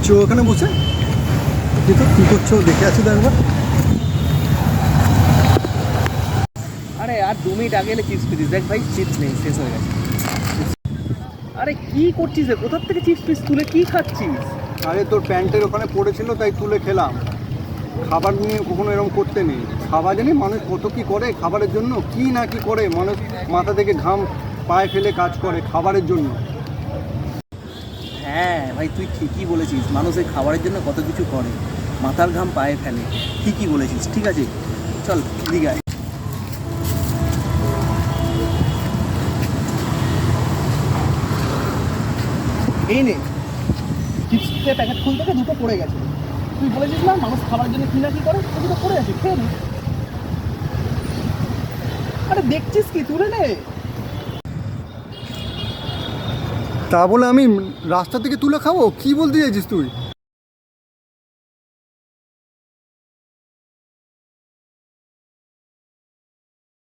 করছো ওখানে বসে? দেখো কী করছো, দেখে আছি তো একবার। আরে আর 2 মিনিট আগে এলে চিপস পিস দেখ ভাই, চিপস নেই, শেষ হয়ে গেছে। আরে কি করছিস রে, কোথার থেকে চিপস পিস তুলে কি খাচ্ছিস? আরে তোর প্যান্টের ওখানে পড়েছিল তাই তুলে খেলাম। খাবার নিয়ে কখনো এরকম করতে নেই। খাবার জানি মানুষ কত কি করে খাবারের জন্য, কি না কি করে মানুষ মাথা থেকে ঘাম পায়ে ফেলে কাজ করে খাবারের জন্য। হ্যাঁ ভাই, তুই ঠিকই বলেছিস, মানুষ এই খাবারের জন্য কত কিছু করে, মাথার ঘাম পায়ে ফেলে। ঠিকই বলেছিস, ঠিক আছে চল দীঘায়। এই নে চিপসের প্যাকেট খুলতে গিয়ে দুটো পড়ে গেছে। তুই বলেছিস না মানুষ খাবারের জন্য কি না কি করে, দুটো পড়ে আছে, খেয়ে নে। আরে দেখছিস কি, তুলে নে। তা বলে আমি রাস্তা থেকে তুলে খাবো? কি বলতে চাইছিস তুই?